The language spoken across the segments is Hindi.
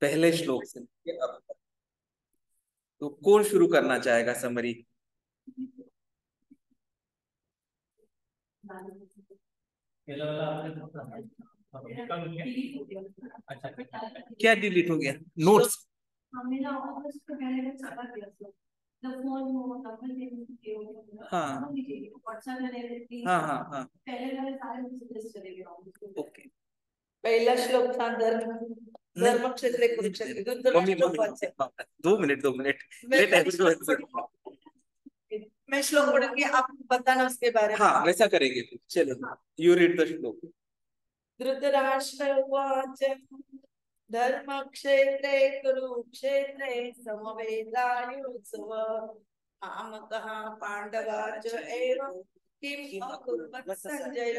पहले श्लोक से अब तक। तो कौन शुरू करना चाहेगा समरी? अच्छा, क्या डिलीट हो गया? नोट्स? हाँ हाँ हाँ हाँ, ओके। पहला श्लोक था धर्म क्षेत्रे कुरुक्षेत्रे। Mummy mummy 2 minute late everyone. मैं श्लोक पढ़ूंगी, आप बताना उसके बारे में। हाँ वैसा करेंगे। चलो यू रीड द श्लोक। धृतराष्ट्र उवाच धर्म क्षेत्रे कुरुक्षेत्रे समवेदायुत्सव मामकः पांडवाच एवं किम अकुर्वत् संजय।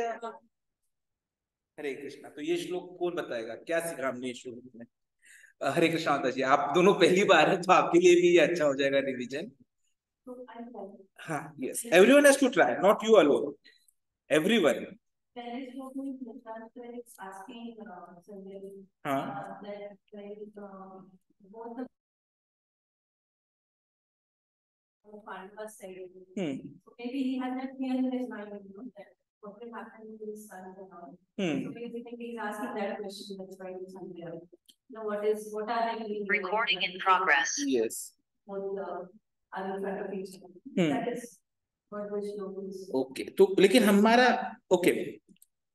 हरे कृष्णा। तो ये श्लोक कौन बताएगा, क्या सीखा हमने इस श्लोक में? हरे कृष्णा माता जी, आप दोनों पहली बार है तो आपके लिए भी ये अच्छा हो जाएगा रिवीजन। हाँ yes, everyone has to try, not you alone, everyone. हाँ maybe he had that fear in his mind, you know, that what will happen to his sons and all. So basically he's asking that question, that's why he's unclear. You know, what are they doing? Recording in progress. Yes. What are in front of each other. That is what the shloka is. Okay, तो लेकिन हमारा ओके,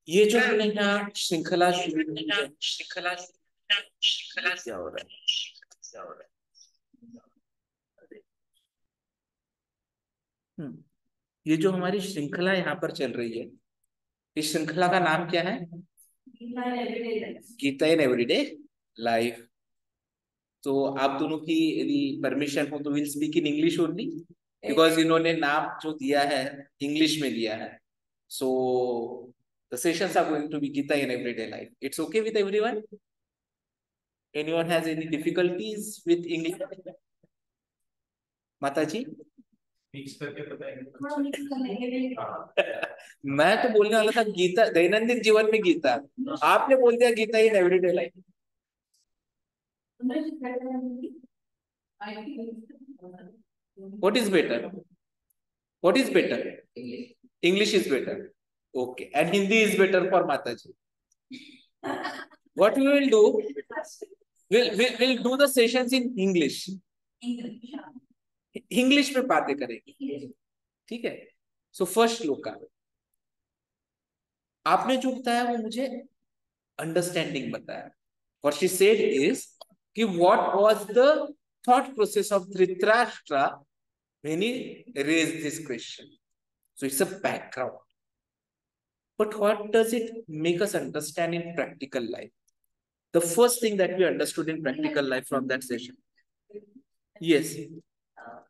ये जो हमने यहाँ श्रृंखला शुरू की है, श्रृंखला क्या हो रहा है? ये जो हमारी श्रृंखला यहाँ पर चल रही है, इस श्रृंखला का नाम क्या है? Gita in everyday life. तो आप दोनों की यदि परमिशन हो तो will speak in English only, because इन्होंने नाम जो दिया है इंग्लिश में दिया है। So the sessions are going to be Gita in everyday life. It's okay with everyone? Anyone has any difficulties with English? माता जी मिक्स करके बताएंगे। मैं तो बोलने वाला था गीता दैनंदिन जीवन में गीता, आपने बोल दिया Gita in everyday life. What is better? What is better? English is better. Okay, and Hindi is better for Mataji. What we will do? We'll do the sessions in English. English में बातें करेंगे, ठीक है? So first श्लोका, आपने जो बताया वो मुझे अंडरस्टैंडिंग बताया. What she said is कि what was the thought process of Dhritarashtra when he raised this question. So it's a background. But what does it make us understand in practical life? The first thing that we understood in practical life from that session. Yes.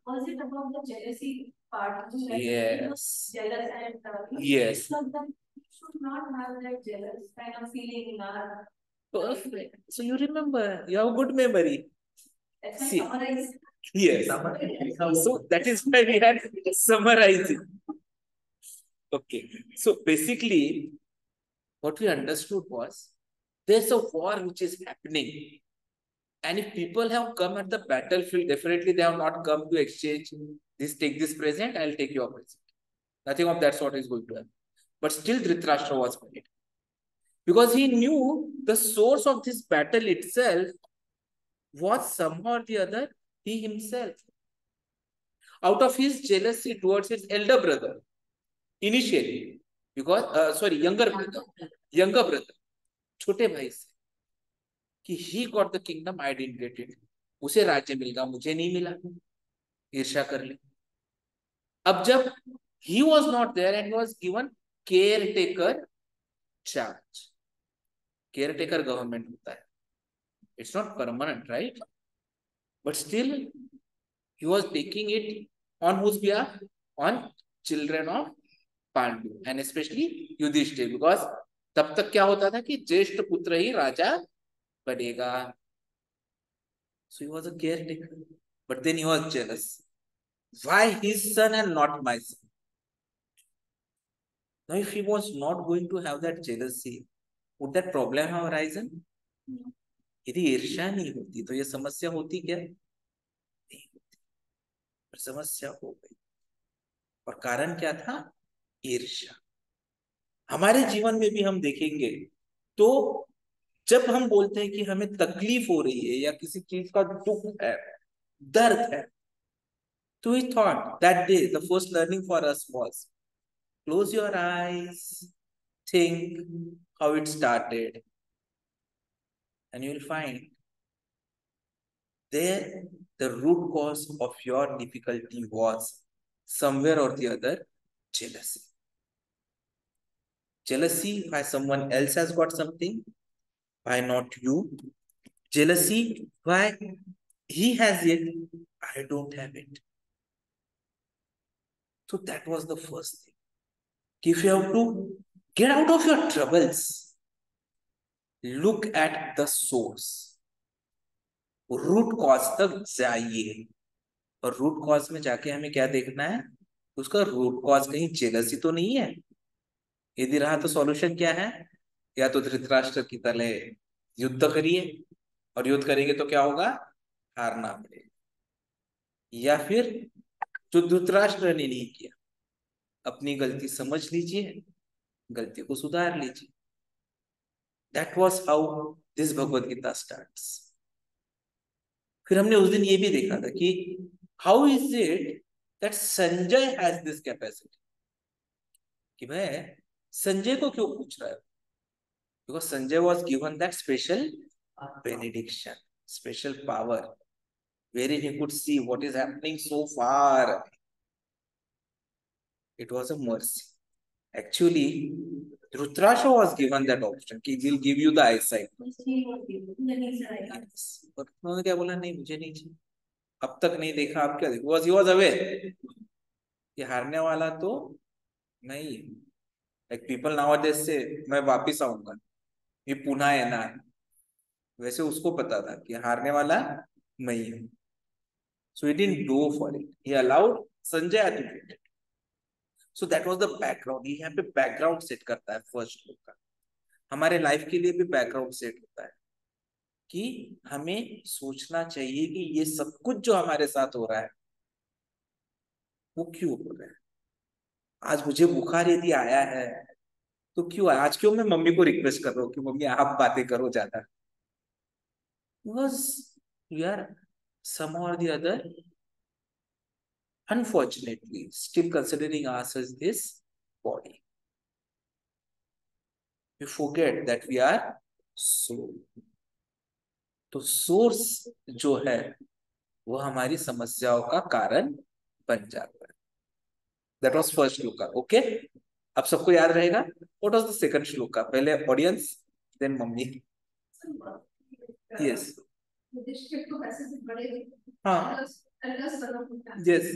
Was it about the jealousy part? Yes. Jealous and yes. So that we should not have that jealous kind of feeling in our. Perfect. So you remember, you have a good memory. That's See. summarized. Yes. So that is why we had summarizing. Okay. So basically, what we understood was there's a war which is happening. And if people have come at the battlefield, definitely they have not come to exchange this, take this present, I'll take your present. Nothing of that sort is going to happen. But still Dhritarashtra was worried. Because he knew the source of this battle itself was somehow or the other he himself. Out of his jealousy towards his elder brother, initially, because, younger brother, छोटे भाई से, कि he got the kingdom, I didn't get it. उसे राज्य मिल गया, मुझे नहीं मिला, ईर्ष्या कर ले. अब जब he was not there and he was given caretaker charge. Caretaker government होता है. It's not permanent, right? But still, he was taking it on whose behalf? On children of Pandu and especially Yudhishthir, because तब तक क्या होता था कि ज्येष्ठ पुत्र ही राजा बनेगा. So he was a caretaker, but then he was jealous. Why his son and not my son? Now, if he was not going to have that jealousy, would that problem have arisen? यदि ईर्ष्या नहीं होती तो ये समस्या होती क्या? नहीं होती। पर समस्या हो गई। और कारण क्या था? ईर्ष्या। हमारे जीवन में भी हम देखेंगे तो जब हम बोलते हैं कि हमें तकलीफ हो रही है या किसी चीज का दुख है, दर्द है, तो we thought that day the first learning for us was close your eyes, think how it started, and you'll find there the root cause of your difficulty was somewhere or the other jealousy. Jealousy why someone else has got something, why not you? Jealousy why he has it, I don't have it. So that was the first thing. If you have to get out of your troubles, look at the source. Root cause तक जाइए। और रूट कॉज में जाके हमें क्या देखना है? उसका रूट कॉज कहीं जेलसी तो नहीं है। यदि रहा तो सॉल्यूशन क्या है? या तो धृतराष्ट्र की तरह युद्ध करिए, और युद्ध करेंगे तो क्या होगा? हारना पड़ेगा। या फिर जो धृतराष्ट्र ने नहीं किया, अपनी गलती समझ लीजिए, गलती को सुधार लीजिए। That was how this Bhagavad Gita starts. फिर हमने उस दिन ये भी देखा था कि how is it that Sanjay has this capacity, कि भाई संजय को क्यों पूछ रहा है? Because Sanjay was given that special benediction, special power, wherein he could see what is happening so far. It was a mercy. Actually, Dhritarashtra was given that option कि we'll give you the eyesight. Yes. पर उन्होंने क्या बोला? नहीं, मुझे नहीं चाहिए, अब तक नहीं देखा, आप क्या देखो? he was aware कि हारने वाला तो नहीं। like people nowadays say मैं वापिस आऊंगा, ये पुनः येणार। वैसे उसको पता था कि हारने वाला मैं ही हूं। So he didn't go for it. He allowed Sanjay to do it. So that was the background. ये यहाँ पे बैकग्राउंड सेट करता है फर्स्ट लोग का। हमारे लाइफ के लिए भी बैकग्राउंड सेट होता है कि हमें सोचना चाहिए कि ये सब कुछ जो हमारे साथ हो रहा है वो क्यों हो रहा है। आज मुझे बुखार यदि आया है तो क्यों आया? आज क्यों मैं मम्मी को रिक्वेस्ट कर रहा हूँ कि मम्मी आप बातें करो ज्यादा? Because we are somehow or the other, unfortunately, still considering ourselves this body. We forget that we are soul. तो सोर्स जो है वो हमारी समस्याओं का कारण बन जाता है। That was first shloka. Okay, अब सबको याद रहेगा। What was the second shloka? पहले ऑडियंस, देन मम्मी। यस, हाँ, yes,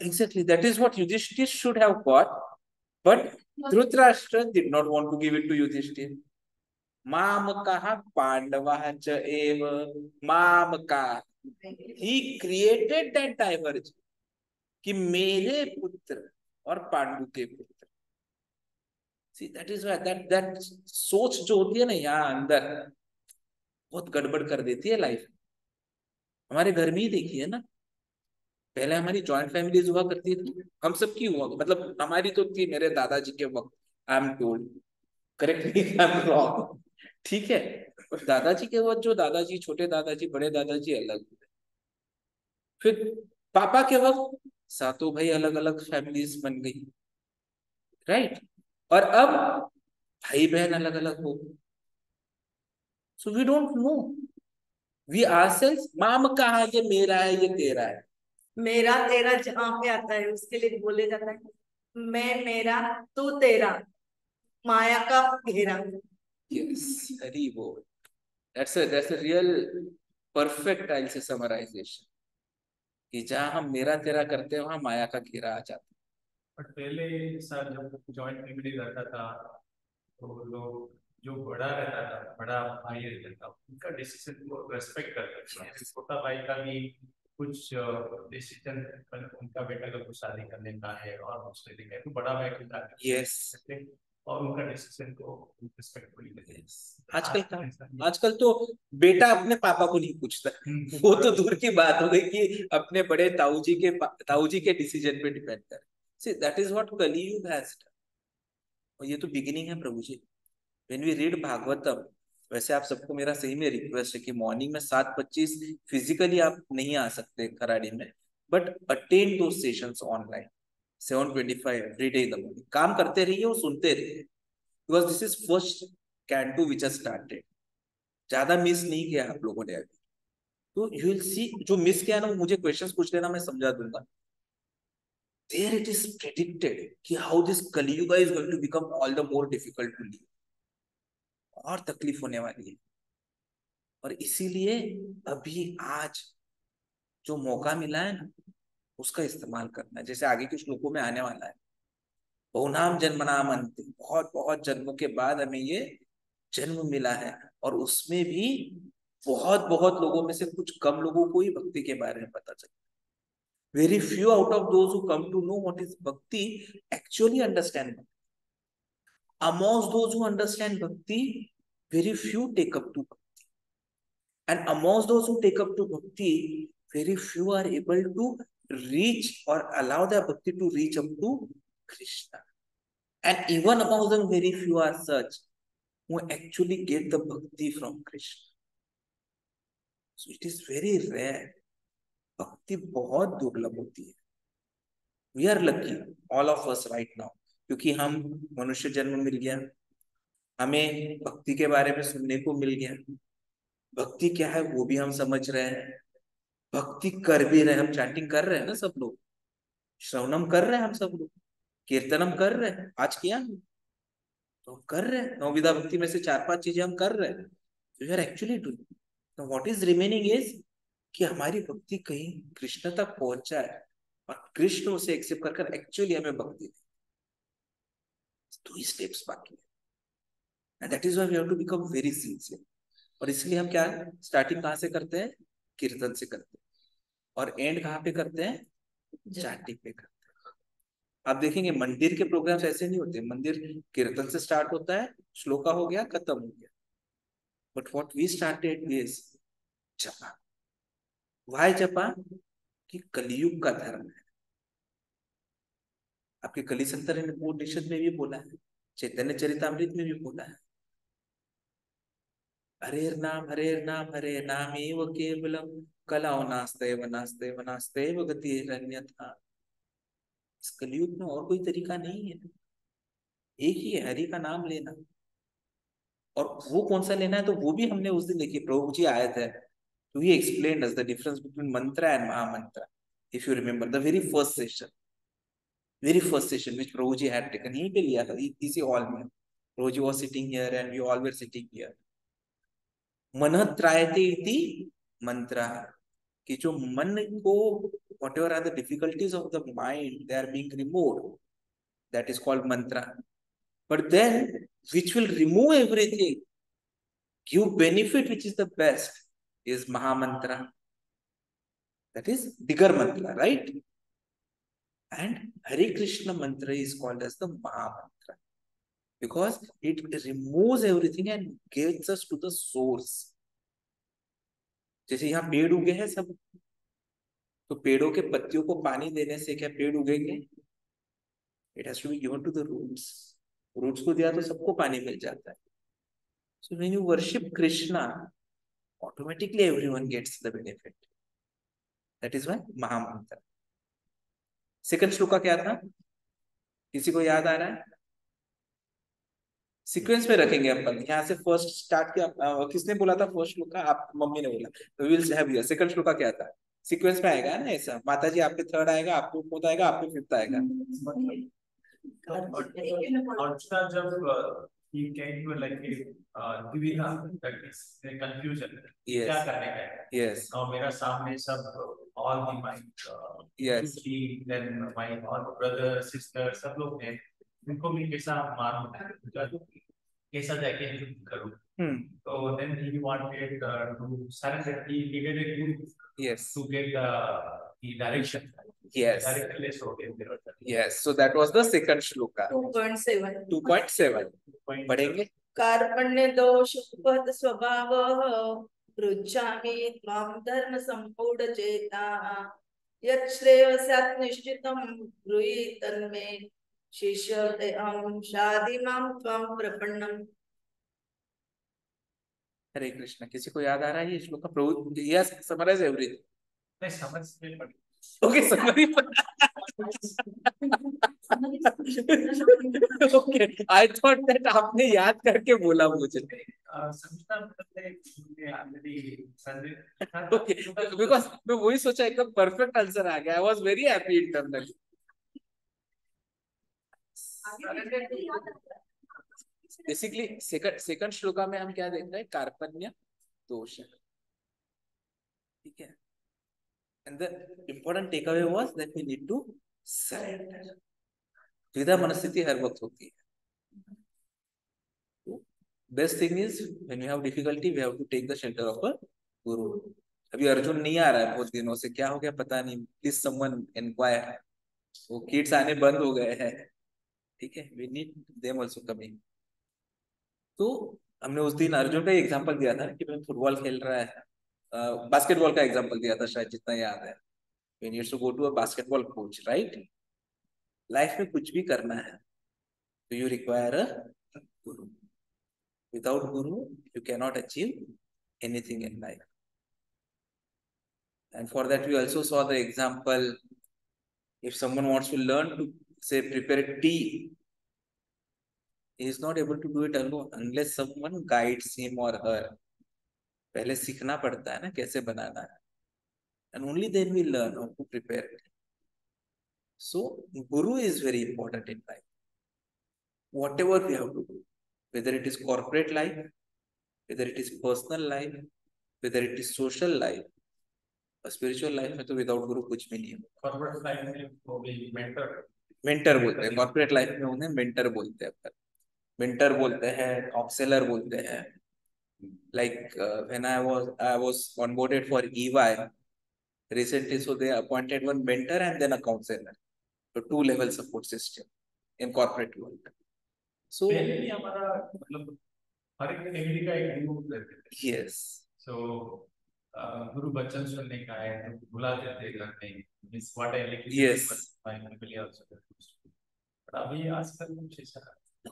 exactly, that is what Yudhishthir should have got, but Dhritarashtra did not want to give it to Yudhishthir. Mamakaha Pandavaha cha eva Mamaka. He created that divergence कि मेरे पुत्र और पांडु के पुत्र। See, that is why that सोच जो होती है ना यहाँ अंदर, बहुत गड़बड़ कर देती है लाइफ। हमारे घर में ही देखिए ना, पहले हमारी जॉइंट फैमिलीज हुआ करती थी, हम सबकी हुआ, मतलब हमारी तो थी मेरे दादाजी के वक्त। I am told, correct me if I am wrong, ठीक है? और दादाजी के वक्त जो दादाजी, छोटे दादाजी, बड़े दादाजी अलग, फिर पापा के वक्त सातों भाई अलग अलग फैमिलीज बन गई, राइट? और अब भाई बहन अलग अलग हो गए। So we don't know, we ourselves माम कहा ये मेरा है, ये तेरा है। मेरा तेरा जहां पे आता है उसके लिए बोले जाता है मैं मेरा तू तेरा, माया का घेरा। यस, हरी बोल। That's a real perfect, I'll say, summarization कि जहां हम मेरा तेरा करते हैं वहां माया का घेरा आ जाता है। बट पहले सर जब जॉइंट फैमिली रहता था तो लोग जो बड़ा रहता था, बड़ा भाई रहता था, उनका डिसीजन को रेस्पेक्ट करते थे। छोटा भाई का भी कुछ डिसीजन, उनका बेटा का कुछ शादी करने का है और दूसरे दिन है तो बड़ा भाई की शादी यस करते और उनका डिसीजन को रिस्पेक्टफुली लेते। आजकल तो बेटा अपने पापा को नहीं पूछता, वो तो दूर की बात हो गई कि अपने बड़े ताऊ जी के डिसीजन पे डिपेंड कर। See that is what Kaliyuga has done, और ये तो बिगिनिंग है प्रभु जी। व्हेन वी रीड भागवतम, वैसे आप सबको मेरा सही में रिक्वेस्ट है कि मॉर्निंग में 7:25 फिजिकली आप नहीं आ सकते खराड़ी में, बट अटेंड दो sessions online 7:25 every day in the morning. काम करते रहिए और सुनते रहिए, because this is first कैंटू which has started. ज्यादा मिस नहीं किया आप लोगों ने अभी, तो यू विल सी। जो मिस किया ना वो मुझे क्वेश्चंस पूछ लेना, मैं समझा दूंगा। देयर इट इज प्रेडिक्टेड कि how this Kaliyuga is going to become all the more difficult to live, और तकलीफ होने वाली है। और इसीलिए अभी आज जो मौका मिला है ना, उसका इस्तेमाल करना है। जैसे आगे के श्लोकों में आने वाला है, बहुनाम जन्मनाम अंते, बहुत बहुत जन्मों के बाद हमें ये जन्म मिला है, और उसमें भी बहुत बहुत लोगों में से कुछ कम लोगों को ही भक्ति के बारे में पता चला। Very few out of those who come to know what is bhakti actually understand. Amongst those who understand bhakti, very few take up to bhakti. And amongst those who take up to bhakti, very few are able to reach or allow their bhakti to reach up to Krishna. And even among them, very few are such who actually get the bhakti from Krishna. So it is very rare. Bhakti बहुत दुर्लभ होती है। We are lucky, all of us right now, क्योंकि हम मनुष्य जन्म मिल गया, हमें भक्ति के बारे में सुनने को मिल गया, भक्ति क्या है वो भी हम समझ रहे हैं, भक्ति कर भी रहे हैं, हम चैंटिंग कर रहे हैं ना सब लोग, श्रवणम कर रहे हैं हम सब लोग, कीर्तनम कर रहे हैं, आज किया तो हम कर रहे हैं, नवविधा भक्ति में से 4-5 चीजें हम कर रहे हैं, तो we are actually doing. What is remaining is कि हमारी भक्ति कहीं कृष्ण तक पहुंच जाए और कृष्ण उसे एक्सेप्ट कर एक्चुअली हमें भक्ति दे। 2 स्टेप्स बाकी है, and that is why we have to become very sincere. और इसलिए हम क्या स्टार्टिंग कहाँ से करते हैं? कीर्तन से करते हैं, और एंड कहाँ पे करते हैं? चैंटिंग पे करते हैं। आप देखेंगे मंदिर के प्रोग्राम्स ऐसे नहीं होते, मंदिर कीर्तन से स्टार्ट होता है, श्लोका हो गया, खत्म हो गया। But what we started is japa. Why japa? कि कलियुग का धर्म है। आपके कलि संतर उपनिषद में भी बोला है, चैतन्य चरितामृत में भी बोला है, हरेर नाम हरे नाम एव केवलम कलाओ नास्तेव नास्तेव नास्तेव गतिरन्यथा। इस कलयुग में और कोई तरीका नहीं है, एक ही है, हरि का नाम लेना। और वो कौन सा लेना है, तो वो भी हमने उस दिन देखी, प्रभु जी आए थे, तो he explained us the difference between mantra and mahamantra. If you remember the very first session which Prabhu ji had taken, यहीं पे लिया था इसी हॉल में। प्रभु जी was sitting here and we all were sitting here. मन त्रायते इति मंत्र, कि जो मन को whatever are the difficulties of the mind, they are being removed, that is called mantra. But then which will remove everything, give benefit, which is the best, is mahamantra, that is bigger mantra, right? And Hare Krishna mantra is called as the mahamantra because it removes everything and gets us to the source. जैसे यहाँ पेड़ उगे हैं सब, तो पेड़ों के पत्तियों को पानी देने से क्या पेड़ उगेंगे? It has to be given to the roots. Roots को दिया तो सबको पानी मिल जाता है। So when you worship Krishna, automatically everyone gets the benefit. That is why mahamantra. Second श्लोक का क्या था, किसी को याद आ रहा है? सीक्वेंस में रखेंगे अपन, यहाँ से फर्स्ट स्टार्ट किया। किसने बोला था फर्स्ट श्लोक का? आप, मम्मी ने बोला, तो we will have here second श्लोक का क्या था? सीक्वेंस में आएगा ना ऐसा, माता जी आप पे थर्ड आएगा, आपको फोर्थ आएगा, आप पे फिफ्थ आएगा। अर्जुन जब he came to like दुविधा, that is confusion, क्या करने का है? Yes. और मेरा सामने सब all the my Yes. then my all brother sister सब लोग हैं, उनको भी कैसा मालूम है? कैसा जाके करूँ. So then he wanted to surrender. He needed a guru Yes. to get the direction. Yes. Directionless हो गए थे. Yes. So that was the second shloka. 2.7. 2.7. पढ़ेंगे. कार्पण्य दोष उपहत स्वभाव पृच्छामि त्वां धर्म संपूर्ण चेता यत् श्रेयस्यात् निश्चितं ब्रूहि तन्मे शिष्य अहं शादि मां त्वां प्रपन्नम्. हरे कृष्ण. किसी को याद आ रहा है ये श्लोक? प्रभु यस समराइज एवरीथिंग. नहीं समझ में पड़ी. Okay summary. Okay I thought that आपने याद करके बोला मुझे. ओके बिकॉज़ मैं वही सोचा एकदम परफेक्ट आंसर आ गया. I was very happy internally. Basically second shloka में हम क्या देख रहे हैं? कार्पण्य दोष. ठीक है. And the important takeaway was that we need to surrender. द्विधा मनस्थिति हर वक्त होती है. Best thing is when you have difficulty, we have to take the shelter of a guru. अभी अर्जुन नहीं आ रहा है बहुत दिनों से. क्या हो गया पता नहीं. Please someone inquire. वो किड्स आने बंद हो गए हैं. ठीक है. We need them also coming. तो हमने उस दिन अर्जुन का एग्जांपल दिया था कि मैं फुटबॉल खेल रहा है. बास्केटबॉल का एग्जांपल दिया था शायद जितना याद है. We need to go to a basketball coach, right? Life में कुछ भी करना है तो you require a guru. Without guru, you cannot achieve anything in life. And for that, we also saw the example. If someone wants to learn to say prepare tea, he is not able to do it alone unless someone guides him or her. पहले सीखना पड़ता है ना कैसे बनाना है. And only then we learn how to prepare it. So guru is very important in life. Whatever we have to do, whether it is corporate life, whether it is personal life, whether it is social life, spiritual life में तो without guru कुछ भी नहीं है. Corporate life में वो भी mentor बोलते हैं. corporate life में उन्हें mentor बोलते हैं. mentor बोलते हैं, counselor बोलते हैं. Like when I was onboarded for EY recently, so they appointed one mentor and then a counselor. So 2-level support system in corporate world. So पहले भी हमारा मतलब हर एक कैटेगरी का एक गुरु रहते थे. yes. So गुरु बच्चन सुनने का है तो बुलाते थे घर में. Means what I like. Yes. My family also. But अभी आजकल कुछ ऐसा.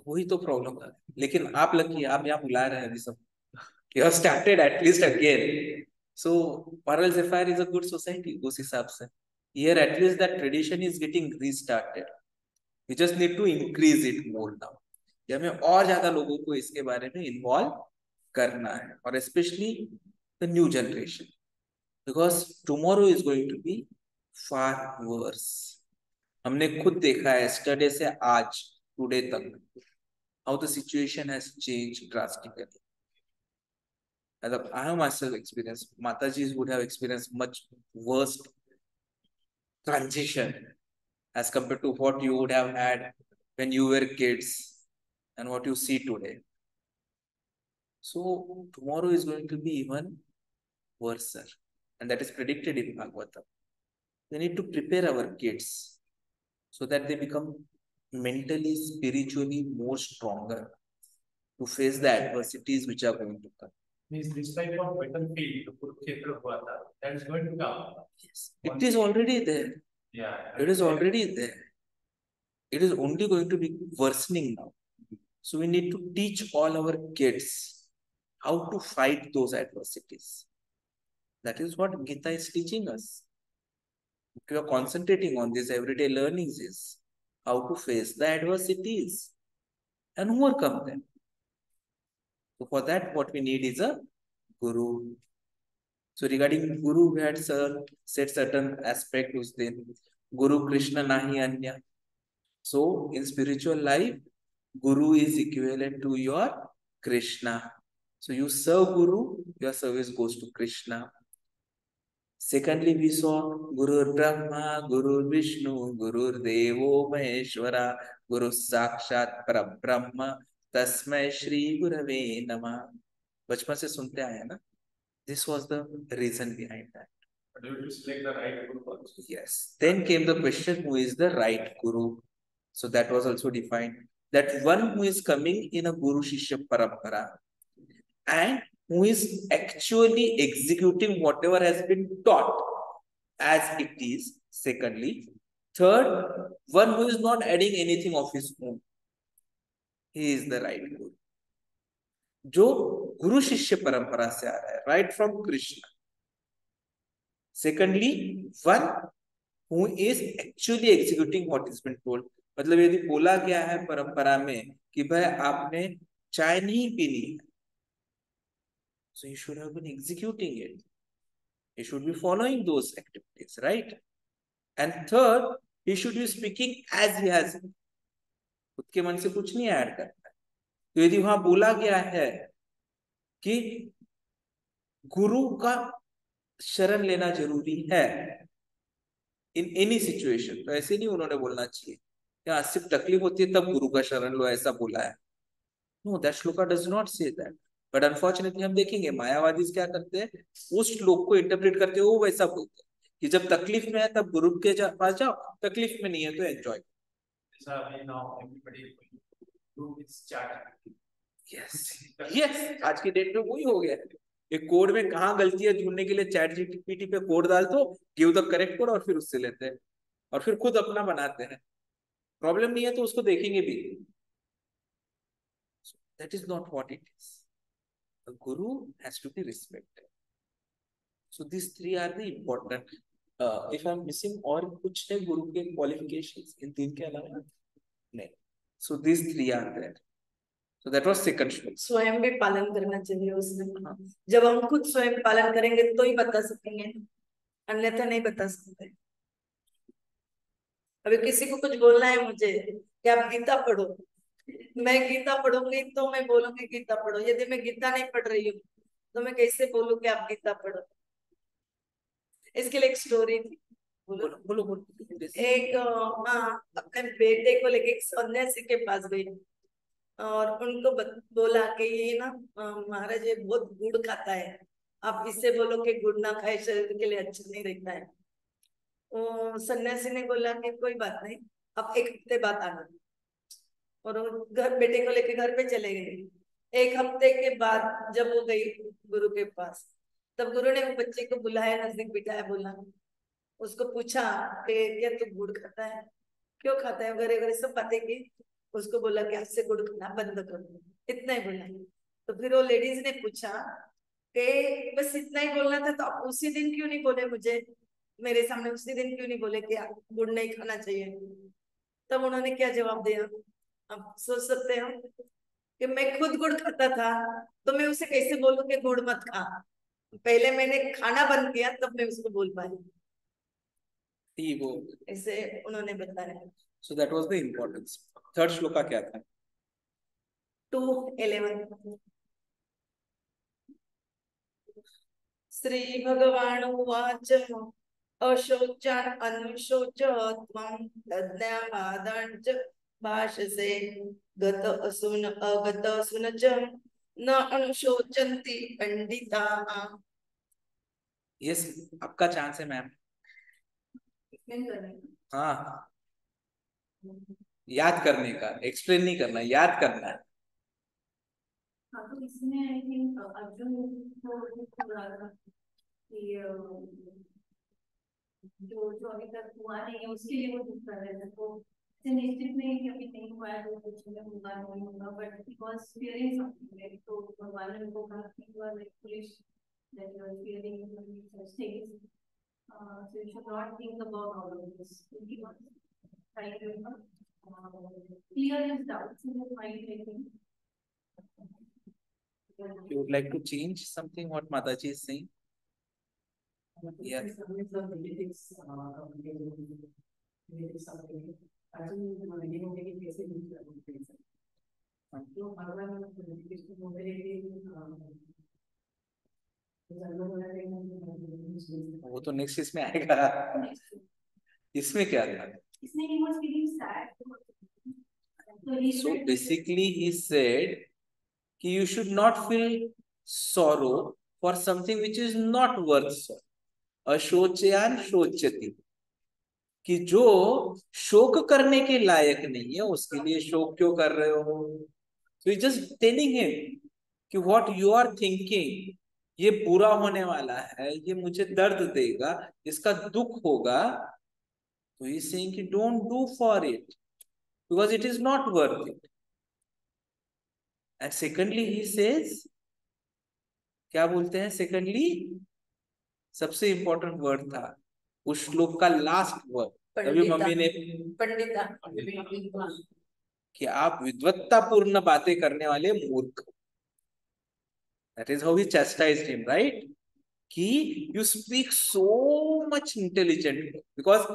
वही तो प्रॉब्लम है. लेकिन आप लकी आप यहाँ बुला रहे हैं अभी सब. You have started at least again. So Moral Zephyr is a good society उस हिसाब से. Here at least that tradition is getting restarted. We just need to increase it more now. हमें और ज्यादा लोगों को इसके बारे में इन्वॉल्व करना है और specially the new generation because tomorrow is going to be far worse. हमने खुद देखा है यस्टरडे से आज टुडे तक how the situation has changed drastically. I have myself experienced. Mataji's would have experienced much worse transition as compared to what you would have had when you were kids and what you see today. So tomorrow is going to be even worse, and that is predicted in Bhagavatam. We need to prepare our kids so that they become mentally, spiritually more stronger to face the adversities which are going to come. Means this type of battlefield, Kurukshetra हुआ था, that is going to come. Yes, it is already there. Yeah, it is already there. It is only going to be worsening now. So we need to teach all our kids how to fight those adversities. That is what Gita is teaching us. If you are concentrating on this everyday learnings is how to face the adversities and overcome them. So for that, what we need is a guru. So regarding guru, we had said certain aspects. Then Guru Krishna nahi anya. So in spiritual life, guru is equivalent to your Krishna. So you serve guru, your service goes to Krishna. Secondly, we saw Guru Brahma, Guru Vishnu, Guru Devo Maheshwara, Guru Sakshat Parabrahma, तस्मै श्री गुरवे नमः, बचपन से सुनते आए हैं ना. This was the reason behind that. But you have to select the right guru also. Yes. Then came the question, who is the right guru? So that was also defined. That one who is coming in a Guru Shishya Parampara and who is actually executing whatever has been taught as it is. Secondly. Third, one who is not adding anything of his own. He is the right guru. जो गुरु शिष्य परंपरा से आ रहा है, right from Krishna. Secondly, one who is actually executing what is been told. मतलब यदि बोला गया है परंपरा में कि भाई आपने चाय नहीं पीनी है, so you should have been executing it. You should be following those activities, right? And third, he should be speaking as he has. खुद के मन से कुछ नहीं ऐड करना. तो यदि वहां बोला गया है कि गुरु का शरण लेना जरूरी है इन एनी सिचुएशन, तो ऐसे नहीं उन्होंने बोलना चाहिए क्या सिर्फ तकलीफ होती है तब गुरु का शरण लो, ऐसा बोला है. No, that shloka does not say that. But unfortunately हम देखेंगे मायावादी क्या करते हैं, उस श्लोक को इंटरप्रेट करते हुए वो वैसा बोलते हैं कि जब तकलीफ में है तब गुरु के पास जाओ, तकलीफ में नहीं है तो एंजॉय. यस, आज की डेट में वही हो गया. एक कोड में कहाँ गलती है ढूंढने के लिए चैट जीपीटी पे कोड डाल दो, गिव द करेक्ट कोड और फिर उससे लेते हैं और फिर खुद अपना बनाते हैं. प्रॉब्लम नहीं है तो उसको देखेंगे भी. That is not what it is. A guru has to be respected. So these three are the important. If I'm missing और कुछ है गुरु के qualifications इन तीन के अलावा नहीं. So these three are there. So that was second श्लोक. स्वयं भी पालन करना चाहिए उसमें. जब हम खुद स्वयं पालन करेंगे तो ही बता सकेंगे, अन्यथा नहीं बता सकते. अभी किसी को कुछ बोलना है मुझे कि आप गीता पढ़ो, मैं गीता पढ़ूंगी तो मैं बोलूंगी गीता पढ़ो. यदि मैं गीता नहीं पढ़ रही हूँ तो मैं कैसे बोलूं कि आप गीता पढ़ो. इसके लिए एक स्टोरी थी. बोलो बोलो बोलो. एक अपने बेटे को लेके एक सन्यासी के पास गई और उनको बोला कि ये ना महाराज ये बहुत गुड़ खाता है, आप इससे बोलो कि गुड़ ना खाए, शरीर के लिए अच्छा नहीं रहता है. सन्यासी ने बोला कि कोई बात नहीं, आप एक हफ्ते बाद आना. और घर बेटे को लेके घर पे चले गए. एक हफ्ते के बाद जब वो गई गुरु के पास, तब गुरु ने वो बच्चे को बुलाया, नजदीक बिठाया, बोला, उसको पूछा कि क्या तू गुड़ खाता है, क्यों खाता है, वगैरह वगैरह सब बातें की. उसको बोला कि आज से गुड़ खाना बंद कर दो. इतना ही बोला. तो फिर वो लेडीज ने पूछा कि बस इतना ही बोलना था तो आप उसी दिन क्यों नहीं बोले मुझे, मेरे सामने उसी दिन क्यों नहीं बोले कि गुड़ नहीं खाना चाहिए. तब उन्होंने क्या जवाब दिया, आप सोच सकते हो कि मैं खुद गुड़ खाता था तो मैं उसे कैसे बोलूं कि गुड़ मत खा. पहले मैंने खाना बंद किया तब मैं उसको बोल पाई. वो ऐसे उन्होंने बताया. So that was the importance. Third shloka क्या था? 2:11. श्री भगवान उवाच अशोचान अनुशोचत्वं तज्ञापादांच भाषसे गत असुन अगत असुन च न अनुशोचन्ति पंडिताः. यस, आपका चांस है मैम. हाँ, याद करने का, एक्सप्लेन नहीं करना, याद करना है. हाँ, तो इसमें आई थिंक अर्जुन को बोला था कि जो अभी तक हुआ नहीं है उसके लिए वो दुख कर रहे थे. तो निश्चित नहीं कि अभी नहीं हुआ है तो कुछ में होगा नहीं होगा, बट बिकॉज फीयरिंग समथिंग, तो भगवान ने उनको कहा कि you are like foolish that you are fearing such things, so you should not think about all of this. Try to clear his doubts in his mind, I think. You would like to change something what Mataji is saying? Yes. वो तो नेक्स्ट इसमें आएगा. इसमें क्या था? इसमें he was feeling sad. So basically he said कि you should not feel sorrow for something which is not worth sorrow. अशोचयान शोच्यति, कि जो शोक करने के लायक नहीं है उसके लिए शोक क्यों कर रहे हो. So he's just telling him कि what you are thinking ये बुरा होने वाला है, ये मुझे दर्द देगा, इसका दुख होगा. तो he's saying कि don't do for it because it is not worth it. And secondly he says, क्या बोलते हैं secondly, सबसे इंपॉर्टेंट वर्ड था उस श्लोक का लास्ट वर्ड, अभी मम्मी ने पंडिता, कि आप विद्वत्तापूर्ण बातें करने वाले मूर्ख. That is how he chastised him, right? कि you speak so much intelligent, because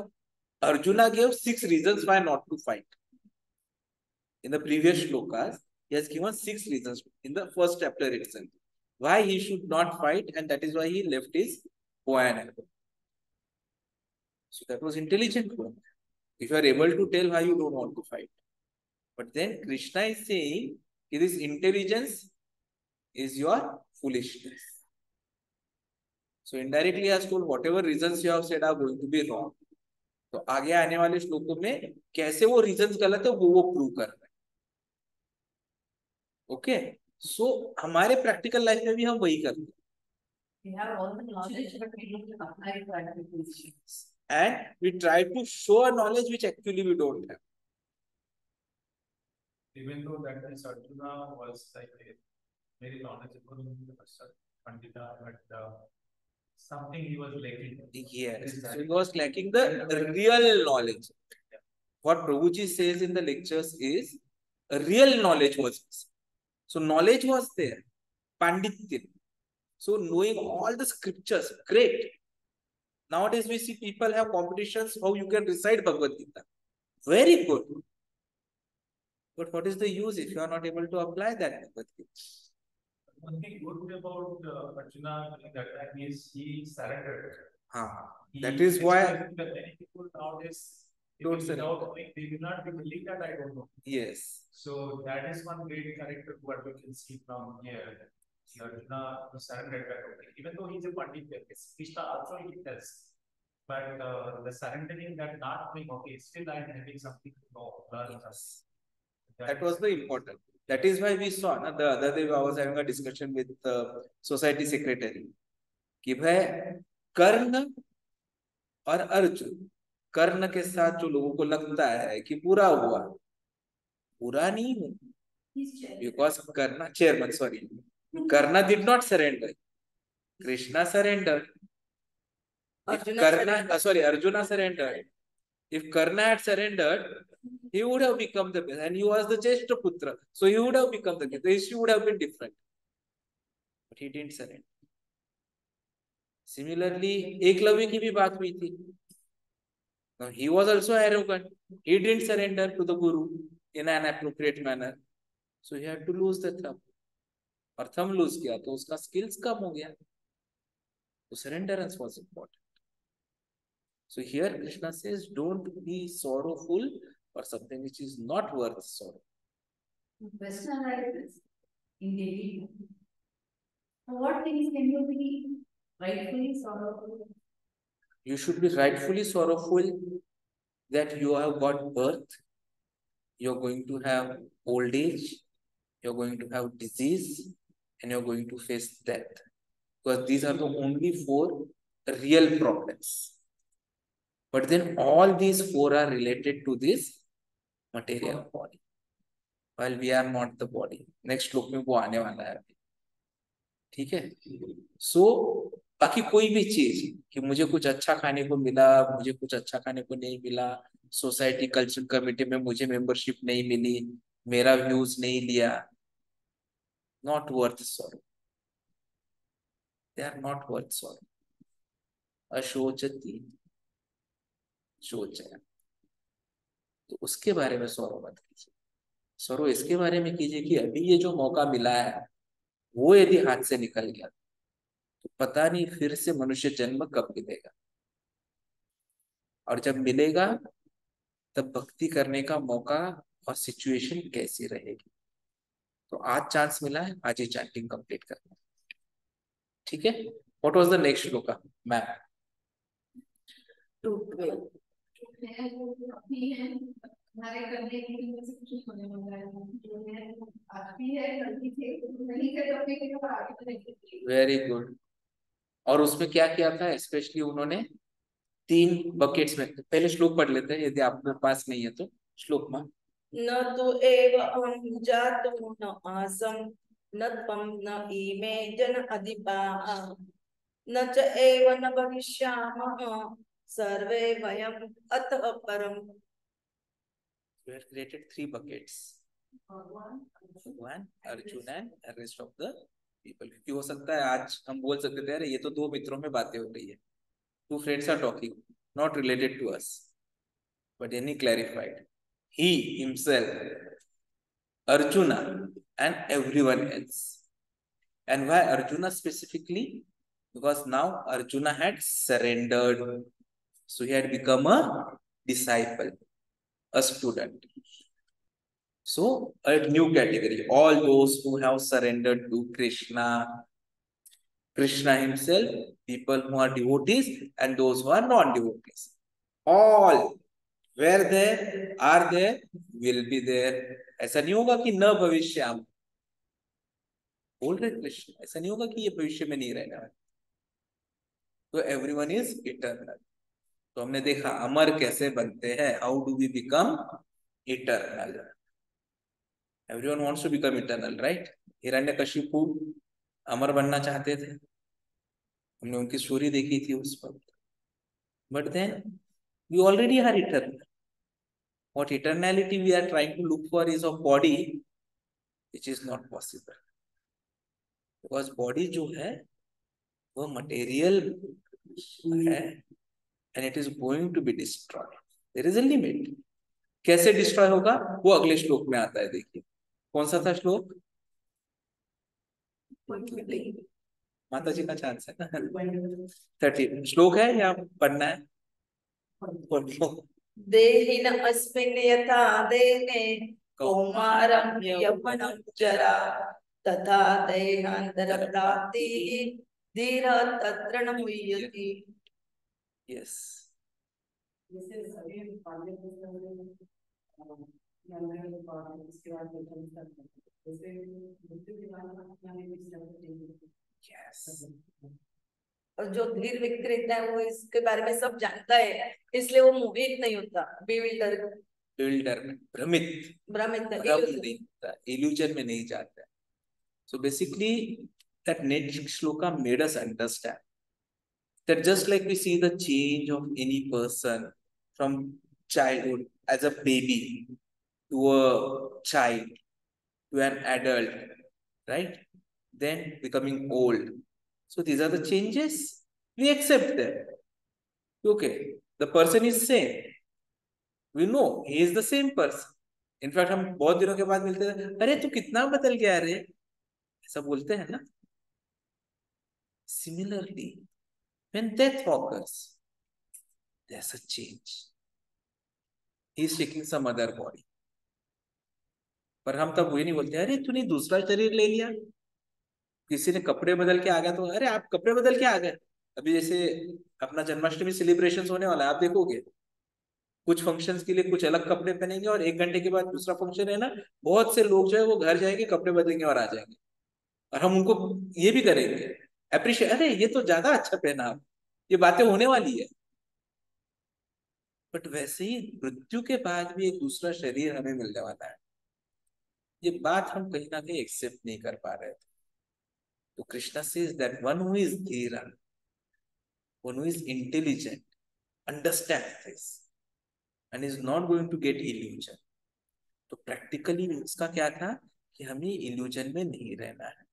Arjuna gave 6 reasons why not to fight. In the previous shlokas, he has given 6 reasons in the first chapter itself why he should not fight, and that is why he left his bow and arrow. So that was intelligent one. If you are able to tell why you don't want to fight. But then Krishna is saying this intelligence is your foolishness. So indirectly he has told whatever reasons you have said are going to be wrong. तो आगे आने वाले श्लोकों में कैसे वो रीजंस गलत है वो प्रूव कर रहे हैं. ओके, सो हमारे प्रैक्टिकल लाइफ में भी हम वही करते हैं. We have all the knowledge, but we don't apply it practically. And we try to show a knowledge which actually we don't have. Even though that is Arjuna was like a very knowledgeable Pandita, but something he was lacking. Yes, so he was lacking the real knowledge. What Prabhuji says in the lectures is real knowledge was missing. So knowledge was there, Panditya. So knowing all the scriptures, great. Nowadays we see people have competitions how you can recite Bhagavad Gita. Very good. But what is the use if you are not able to apply that Bhagavad Gita? One thing good about Arjuna that time is he surrendered. That is why many people nowadays don't surrender. They will not be willing that I don't know. Yes. So that is one great character what we can see from here. Arjuna surrendered. Even though he is a Pandit, Krishna also he tells. But the surrendering that not knowing, okay, still I am having something to know. Yes. That was the important. That is why we saw the other day I was having a discussion with the society secretary कि भाई कर्ण और अर्जुन, कर्ण के साथ जो लोगों को लगता है कि बुरा हुआ, बुरा नहीं हुआ, because Karna, chairman, sorry, Karna did not surrender. Krishna surrendered. Arjuna surrendered. If Karna had surrendered, he would have become the best, and he was the Jeshta Putra, so he would have become the best. The issue would have been different. But he didn't surrender. Similarly, Eklavya की भी बात हुई थी. Now he was also arrogant. He didn't surrender to the Guru in an appropriate manner, so he had to lose the thumb. और thumb lose किया तो उसका skills कम हो गया. So surrenderance was important. So here Krishna says, don't be sorrowful for something which is not worth sorrow. Question arises in daily. What things can you be rightfully sorrowful? You should be rightfully sorrowful that you have got birth, you're going to have old age, you're going to have disease, and you're going to face death. Because these are the only 4 real problems. But then all these 4 are related to this material body, while we are not the body. Next श्लोक में वो आने वाला है. ठीक है? So बाकी कोई भी चीज कि मुझे कुछ अच्छा खाने को मिला, मुझे कुछ अच्छा खाने को नहीं मिला, सोसाइटी कल्चर कमेटी में मुझे मेंबरशिप नहीं मिली, मेरा व्यूज नहीं लिया, not worth sorrow. They are not worth sorrow. अशोचति शोचया, तो उसके बारे में सौरो मत कीजिए. सौरो इसके बारे में कीजिए कि अभी ये जो मौका मिला है वो यदि हाथ से निकल गया तो पता नहीं फिर से मनुष्य जन्म कब मिलेगा, और जब मिलेगा तब भक्ति करने का मौका और सिचुएशन कैसी रहेगी। तो आज चांस मिला है, आज ये चैंटिंग कंप्लीट करना, ठीक है। What was the next shloka ma'am? 212 हमारे करने की कुछ होने वाला है जो है आती है गलती से नहीं कर सकते तो आगे नहीं। Very good. और उसमें क्या किया था स्पेशली उन्होंने 3 बकेट्स में, पहले श्लोक पढ़ लेते हैं यदि आपके पास नहीं है तो। श्लोक में न तु एव अहं जातु न आसम न त्वं न इमे जन अधिपाः न च एव न भविष्यामः सर्वे वयम् अतः परम्। we have created 3 buckets, Bhagwan, Arjuna and rest of the people. क्योंकि हो सकता है आज हम बोल सकते थे अरे ये तो 2 मित्रों में बातें हो रही है, 2 friends are talking, not related to us, but then he clarified, he himself, Arjuna and everyone else. And why Arjuna specifically? Because now Arjuna had surrendered, so he had become a disciple, a student. So a new category, all those who have surrendered to Krishna, Krishna himself, people who are devotees and those who are non-devotees, all were there, are there, will be there. ऐसा नहीं होगा कि न भविष्याम, बोल रहे कृष्ण, ऐसा नहीं होगा कि ये भविष्य में नहीं रहेगा। तो एवरीवन इज इटर्नल। तो हमने देखा अमर कैसे बनते हैं, how do we become eternal. Everyone wants to become eternal, right? Hiranyakashipu अमर बनना चाहते थे, हमने उनकी स्टोरी देखी थी उस वक्त, but then we already are eternal. What eternality we are trying to look for is a body which is not possible, because body जो है वो मटेरियल है and it is going to be destroyed. There is a limit. कैसे डिस्ट्रॉय होगा वो अगले श्लोक में आता है। देखिए कौन सा था श्लोक? माता जी का चांस है ना। 30 श्लोक है या पढ़ना है? देहिन अस्मिन् यथा देहे कौमारं यौवनं जरा तथा देहांतर प्राप्तिः धीरः तत्र न मुह्यति। यस, जैसे सभी पांडे इसके बाद जैसे मृत्यु के बाद यस। और जो धीर व्यक्ति रहता है वो इसके बारे में सब जानता है, इसलिए वो मोहित नहीं होता, बिल्डर में भ्रमित भ्रमित नहीं होता, इल्यूजन में नहीं जाता। So basically that next shloka made us understand that just like we see the change of any person from childhood as a baby to a child to an adult, right? Then becoming old. So these are the changes. We accept them. Okay, the person is same. We know he is the same person. In fact, हम बहुत दिनों के बाद मिलते हैं, अरे तू कितना बदल गया रे, ऐसा बोलते हैं ना। Similarly, when death occurs, there's a change. He is taking some other body. पर हम तब वही नहीं बोलते, अरे तूने दूसरा शरीर ले लिया। किसी ने कपड़े बदल के आ गया तो अरे आप कपड़े बदल के आ गए। अभी जैसे अपना जन्माष्टमी सेलिब्रेशन होने वाला है, आप देखोगे कुछ फंक्शंस के लिए कुछ अलग कपड़े पहनेंगे और 1 घंटे के बाद दूसरा फंक्शन है ना, बहुत से लोग जो है वो घर जाएंगे, कपड़े बदलेंगे और आ जाएंगे, और हम उनको ये भी करेंगे अप्रिशिएट, अरे ये तो ज्यादा अच्छा पहना आप। ये बातें होने वाली है। बट वैसे ही मृत्यु के बाद भी एक दूसरा शरीर हमें मिलने वाला है। ये बात हम कहीं ना कहीं एक्सेप्ट नहीं कर पा रहे थे। तो Krishna says that one who is dhira, one who is intelligent, understand this and is not going to get illusion. तो प्रैक्टिकली इसका क्या था कि हमें इल्यूजन में नहीं रहना है।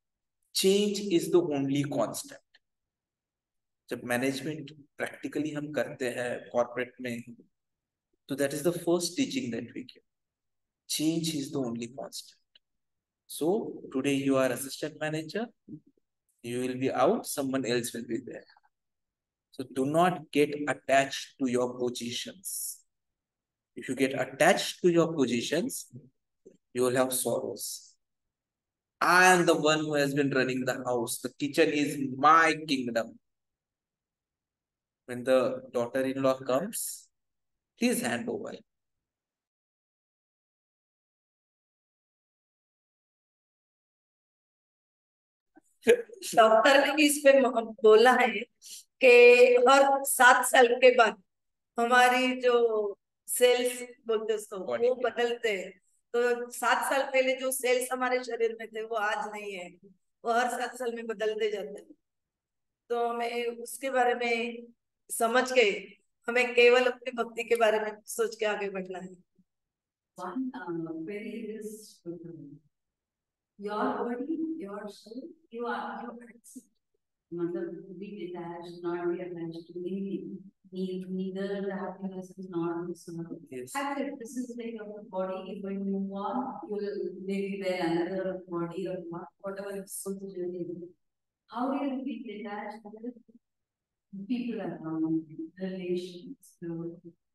Change is the only constant. जब मैनेजमेंट प्रैक्टिकली हम करते हैं कॉर्पोरेट में, तो that is the first teaching that we give, change is the only constant. So today you are assistant manager, you will be out, someone else will be there. So do not get attached to your positions. If you get attached to your positions, you will have sorrows. I am the one who has been running the house. The kitchen is my kingdom. When the daughter-in-law comes, please hand over. Doctor ने भी इस पे बोला है कि हर 7 साल के बाद हमारी जो सेल्स बोलते हैं उसको वो बदलते हैं। तो 7 साल पहले जो सेल्स हमारे शरीर में थे वो आज नहीं है, वो हर 7 साल में बदलते जाते हैं। तो हमें उसके बारे में समझ के हमें केवल अपनी भक्ति के बारे में सोच के आगे बढ़ना है। One very is your body, your soul, you accept. मतलब be detached, not be attached to anything. Neither the happiness is not the sorrow. Yes. Accept. This is like your body. When you move on, you will maybe there another body or whatever is so journey. How do you be detached? People around, relations,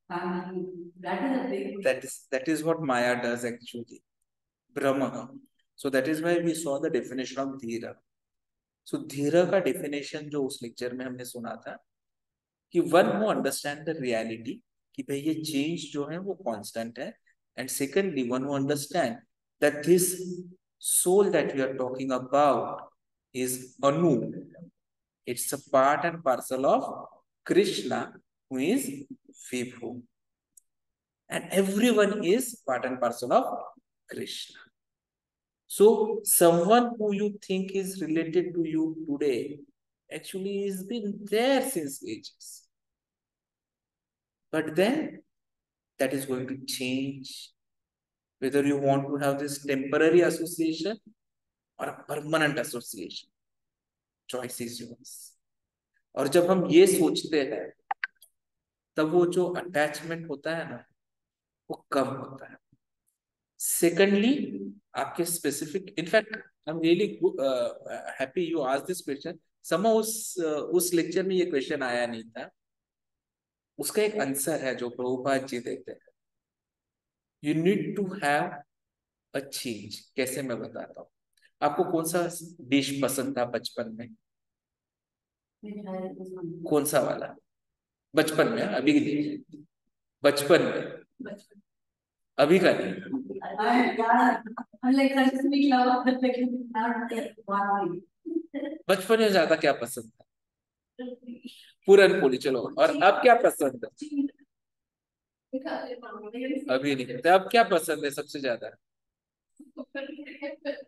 family. That is a big. That is what Maya does actually. Brahma. So that is why we saw the definition of Dheera. So धीरा का definition जो उस लेक्चर में हमने सुना था कि one who understand the reality कि भाई ये change जो है वो constant है, and secondly one who understand that this soul that we are talking about is Anu. It's a part and parcel of Krishna, who is Vibhu. And everyone is part and parcel of Krishna. So someone who you think is related to you today actually has been there since ages. But then that is going to change. Whether you want to have this temporary association or a permanent association, choice is yours. और जब हम ये सोचते हैं तब वो जो अटैचमेंट होता है ना वो कम होता है। सेकेंडली आपके specific, in fact I am really happy you asked this question. Somehow उस लेक्चर में ये क्वेश्चन आया नहीं था, उसका एक आंसर है जो प्रभुपाद जी देते हैं। You need to have a change. कैसे मैं बताता हूँ। आपको कौन सा डिश पसंद था बचपन में? कौन सा वाला? बचपन में? अभी नहीं, बचपन में, अभी का नहीं। बचपन में ज्यादा क्या पसंद था? पूरन पोली। चलो, और अब क्या पसंद है? अभी नहीं करते। अब क्या पसंद है सबसे ज्यादा?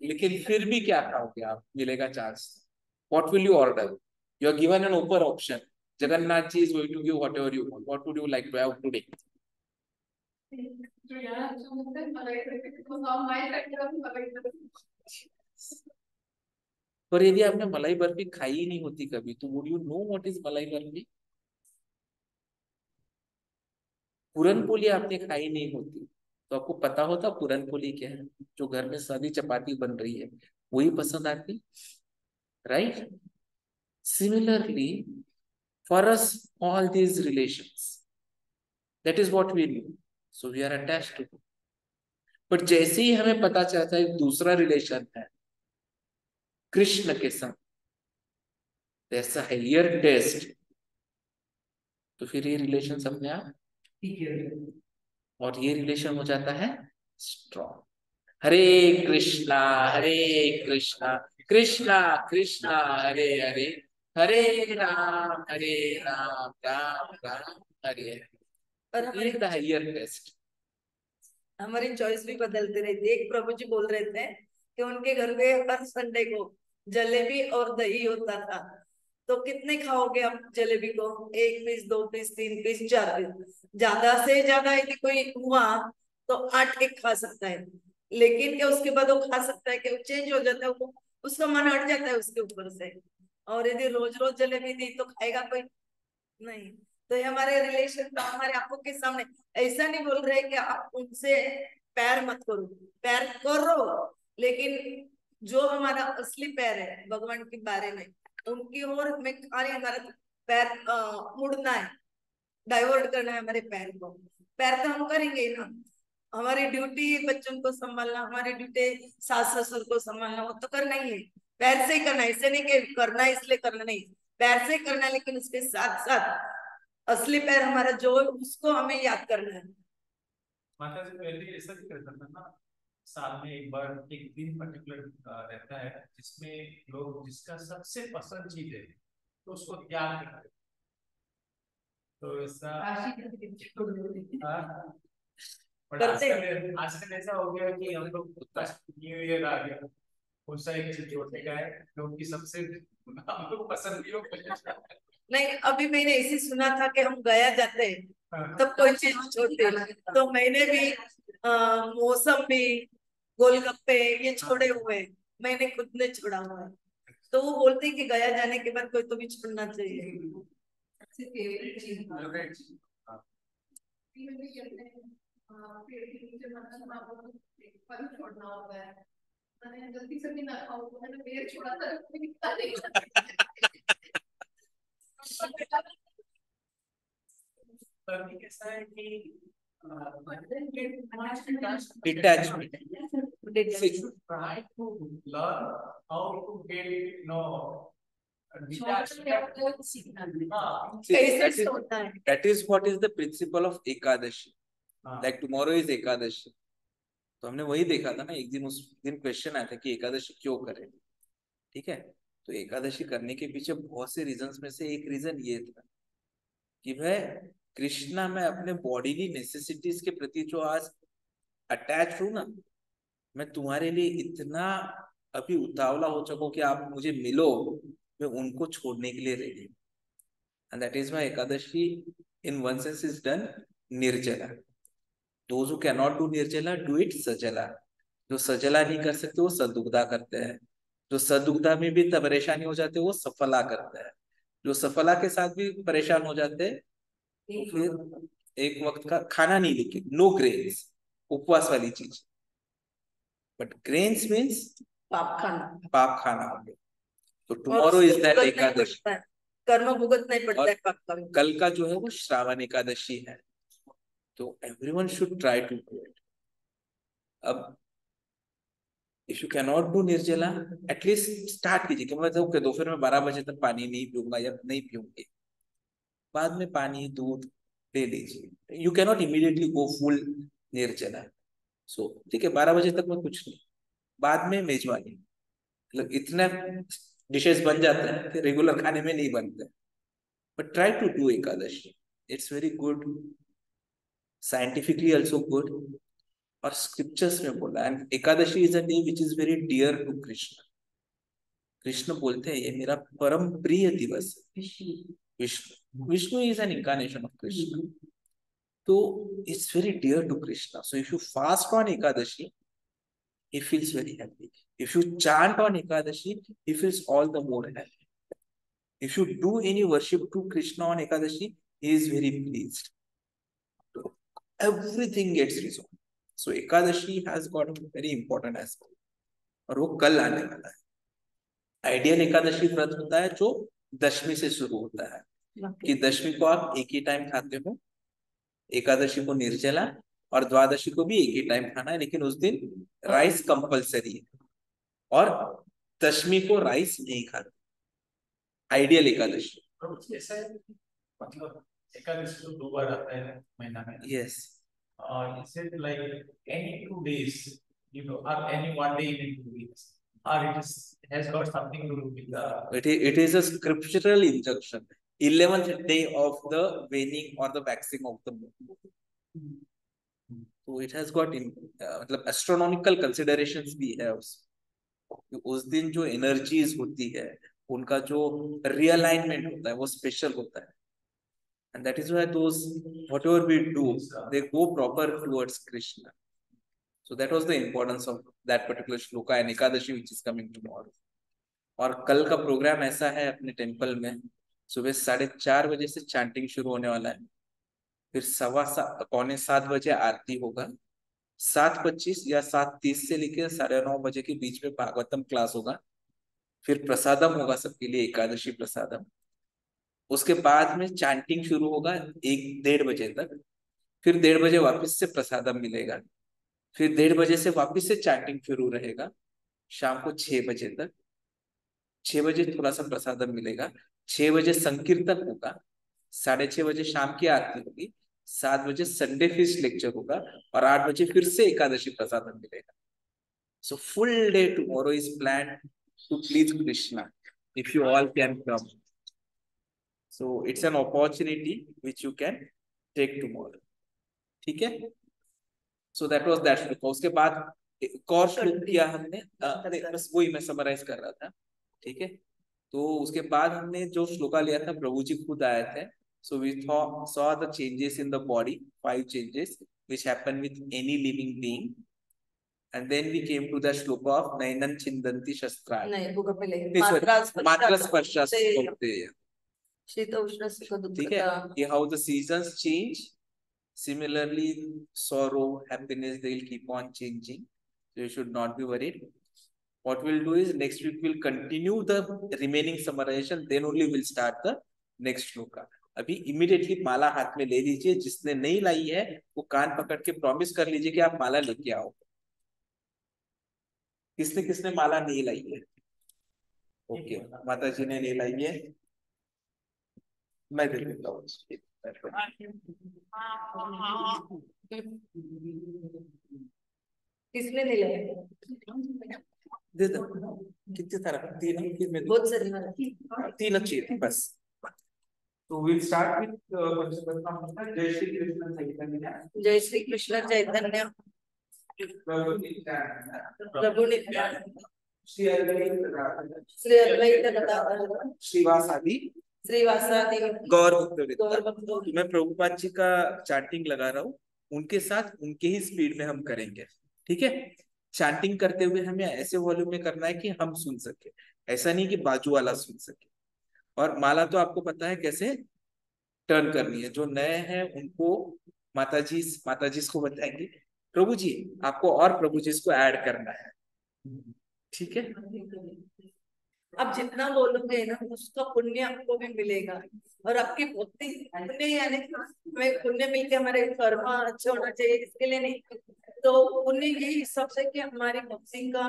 लेकिन फिर भी क्या खाओगे आप? मिलेगा chance. What will you order? You are given an open option. Jagannath ji is going to give whatever you want. What would you like to have today? पर यदि आपने मलाई बर्फी खाई ही नहीं होती कभी, तो would you know what is मलाई बर्फी? पूरनपोली आपने खाई नहीं होती तो आपको पता होता पूरनपोली क्या है? जो घर में सादी चपाती बन रही है वही पसंद आती, right? Similarly, for us, all these relations, that is what we know. So we are attached to it. But जैसे ही हमें पता चलता है एक दूसरा रिलेशन है कृष्ण के संग, there's a higher taste, तो फिर ये रिलेशन अपने आप और ये रिलेशन हो जाता है स्ट्रॉन्ग। हरे कृष्णा कृष्णा कृष्णा हरे हरे, हरे राम राम राम हरे हरे। और हमारी चॉइस भी बदलती रहती है। एक प्रभु जी बोल रहे थे कि उनके घर में हर संडे को जलेबी और दही होता था। तो कितने खाओगे आप जलेबी को? 1 पीस, 2 पीस, 3 पीस, 4 पीस, ज्यादा से ज्यादा यदि कोई हुआ तो 8 एक खा सकता है। लेकिन क्या उसके बाद वो खा सकता है? कि वो चेंज हो जाता है, वो उसका मन हट जाता है उसके ऊपर से। और यदि रोज रोज जलेबी दी तो खाएगा कोई नहीं। तो ये हमारे रिलेशन तो हमारे आंखों के सामने। ऐसा नहीं बोल रहे कि आप उनसे प्यार मत करो, प्यार करो, लेकिन जो हमारा असली प्यार है भगवान के बारे में, उनकी ओर हमें खाली हमारा पैर मुड़ना है, डाइवर्ट करना है हमारे पैर को। पैर तो हम करेंगे ही ना। हमारी ड्यूटी बच्चों को संभालना, हमारी ड्यूटी सास ससुर को संभालना, वो तो करना ही है। पैर से ही करना है, इससे नहीं कि करना है इसलिए करना, नहीं, पैर से ही करना है, लेकिन उसके साथ साथ असली पैर हमारा जो है, उसको हमें याद करना है। माता जी पहले ऐसा भी करता था ना, साल में एक बार एक दिन पर्टिकुलर रहता है जिसमें लोग जिसका सबसे पसंद चीज है तो उसको त्याग करते हैं। तो ऐसा बट करते आजकल ऐसा हो गया कि हम लोग न्यू ईयर आ गया, कौन सा एक चीज छोड़ने का है लोग की सबसे हम लोग पसंद भी लोग नहीं, अभी मैंने ऐसी सुना था कि हम गया जाते हैं हाँ। तब कोई चीज छोड़ते हैं। तो मैंने भी मौसम्बी, गोलगप्पे ये छोड़े हुए हैं। मैंने खुद ने छोड़ा हुआ है। तो वो बोलते हैं कि गया जाने के बाद कोई तो भी छोड़ना चाहिए। सबसे फेवरेट चीज पेड़ के नीचे मतलब आपको फल छोड़ना होता है। मैंने गलती से भी ना खाऊं तो मैंने पेड़ छोड़ा था, अभी कैसा है कि Detachment. we should try to learn how to get detached. हाँ, कैसे छोड़ना है। that is what is the principle of Ekadashi. हाँ। Like tomorrow is Ekadashi. तो हमने वही देखा था ना, एक दिन उस दिन क्वेश्चन आया था कि एकादशी क्यों करें। ठीक है, तो एकादशी करने के पीछे बहुत से रीजंस में से एक रीजन ये था कि भाई कृष्णा मैं अपने बॉडीली नेसेसिटीज के प्रति जो आज अटैच हूं ना, मैं तुम्हारे लिए इतना अभी उतावला हो चुका कि आप मुझे मिलो, मैं उनको छोड़ने के लिए ready. And that is why Ekadashi in one sense is done nirjala. Those who can not do nirjala do it sajala. जो सजला नहीं कर सकते वो सदुग्धा करते हैं, जो सदुग्धा में भी परेशानी हो जाते हैं वो सफला करते हैं, जो सफला के साथ भी परेशान हो जाते हैं तो फिर एक वक्त का खाना नहीं, लेकिन नो ग्रेन्स, उपवास वाली चीज। बट ग्रेन्स मीन्स पाप खाना, पाप खाना हो गया। तो और टुमारो इज दैट भुगतना नहीं एकादशी। पड़ता है, कर्म भुगतना नहीं पड़ता है पाप का। कल का जो है वो श्रावण एकादशी है, तो everyone should try to do it. अब if you can not do nirjala, at least start कीजिए कि मतलब ओके दोपहर में 12 बजे तक पानी नहीं पीऊंगा या नहीं पीऊंगी, बाद में पानी दूध ले लीजिए। You can not immediately go full निर्जला। सो ठीक है, 12 बजे तक में कुछ नहीं, बाद में मेजबानी, मतलब इतना डिशेस बन जाते हैं कि रेगुलर खाने में नहीं बनते। But try to do Ekadashi, it's very good, scientifically also good, और स्क्रिप्चर्स में बोला। And Ekadashi is a day which is very dear to Krishna. Krishna बोलते हैं ये मेरा परम प्रिय दिवस है। Vishnu, Vishnu is an incarnation of Krishna, तो it's very dear to Krishna. So if you fast on Ekadashi he feels very happy. If you chant on Ekadashi, he feels all the more happy. If you do any worship to Krishna on Ekadashi, he is very pleased. So everything gets resolved. So Ekadashi has got a very important aspect. और वो कल आने वाला है। आइडियल एकादशी व्रत होता है जो दशमी से शुरू होता है, कि दशमी को आप एक ही टाइम खाते हो, एकादशी को निर्जला, और द्वादशी को भी एक ही टाइम खाना है, लेकिन उस दिन राइस कंपलसरी है, और दशमी को राइस नहीं खाना। आइडियल एकादशी। ऐसा है मतलब एकादशी तो 2 बार आता है महीना में। यस, और is it like any 2 days, you know, or any 1 day in 2 weeks, or it has got something to do with the it is a scriptural injunction, 11th day of the waning or the waxing of the moon. तो it has got मतलब एस्ट्रोनॉमिकल कंसिडरेशंस भी है उस दिन जो एनर्जीज होती है उनका जो रियलाइनमेंट होता है वो स्पेशल होता है। and that is why those whatever we do they go proper towards Krishna. So that was the importance of that particular shloka and Ekadashi which is coming tomorrow. और कल का प्रोग्राम ऐसा है अपने टेम्पल में, सुबह 4:30 बजे से चैंटिंग शुरू होने वाला है, फिर 6:45 बजे आरती होगा, 7:25 या 7:30 से लेकर 9:30 बजे के बीच में भागवतम क्लास होगा, फिर प्रसादम होगा सबके लिए, एकादशी प्रसादम। उसके बाद में चैंटिंग शुरू होगा 1-1:30 बजे तक, फिर 1:30 बजे वापस से प्रसादम मिलेगा, फिर 1:30 बजे से वापस से चैंटिंग शुरू रहेगा शाम को 6 बजे तक। 6 बजे थोड़ा सा प्रसादम मिलेगा, 6 बजे संकीर्तन होगा, 6:30 बजे शाम की आरती होगी, 7 बजे संडे फीस्ट लेक्चर होगा, और 8 बजे फिर से एकादशी प्रसादम मिलेगा। So full day tomorrow is planned to please Krishna. If you all can come, so it's an opportunity which you can take tomorrow. ठीक है? So that was that श्लोक। उसके बाद एक और श्लोक किया हमने, बस वही मैं समराइज कर रहा था। ठीक है, तो उसके बाद हमने जो श्लोका लिया था, प्रभु जी खुद आए थे। So we saw the changes in the body, 5 changes which happen with any living being. And then we came to the shloka of Nainan Chindanti Shastrani. नहीं, वो पहले मात्रा स्पर्शा स्तोत्रेय। शीत उष्ण सुख दुख ठीक है, ये how the seasons change. Similarly, sorrow, happiness, they will keep on changing. So you should not be worried. What we'll do is next week we'll continue the remaining summarization. Then only we'll start the next shloka. अभी इमीडिएटली माला हाथ में ले लीजिए। जिसने नहीं लाई है वो कान पकड़ के प्रॉमिस कर लीजिए कि आप माला लेके आओ। किसने किसने माला नहीं लाई है? ओके, माता जी ने नहीं लाई है, मैं दे देता हूँ। किसने नहीं लाया? दे दो। कितने सारा? 3 बहुत सारी 3 अच्छी है बस। तो विल स्टार्ट विद जय श्री कृष्ण चैतन्य। जय श्री कृष्ण चैतन्य प्रभु नित्यानंद श्री अद्वैत गदाधर श्रीवासादि श्रीवासादि गौर भक्त। गौर भक्तों मैं प्रभुपाद जी का चैंटिंग लगा रहा हूँ, उनके साथ उनके ही स्पीड में हम करेंगे। ठीक है, चैंटिंग करते हुए हमें ऐसे वॉल्यूम में करना है कि हम सुन सके, ऐसा नहीं कि बाजू वाला सुन सके। और माला तो आपको पता है कैसे टर्न करनी है। जो नए हैं उनको माताजी को बताएंगे, प्रभु जी आपको और प्रभु जी को ऐड करना है। ठीक है, अब जितना बोलोगे ना उसका पुण्य आपको भी मिलेगा। और आपकी भक्ति पुण्य यानी हमें पुण्य मिल के हमारे कर्म अच्छे होना चाहिए, इसके लिए नहीं। तो पुण्य यही सबसे कि हमारी भक्ति का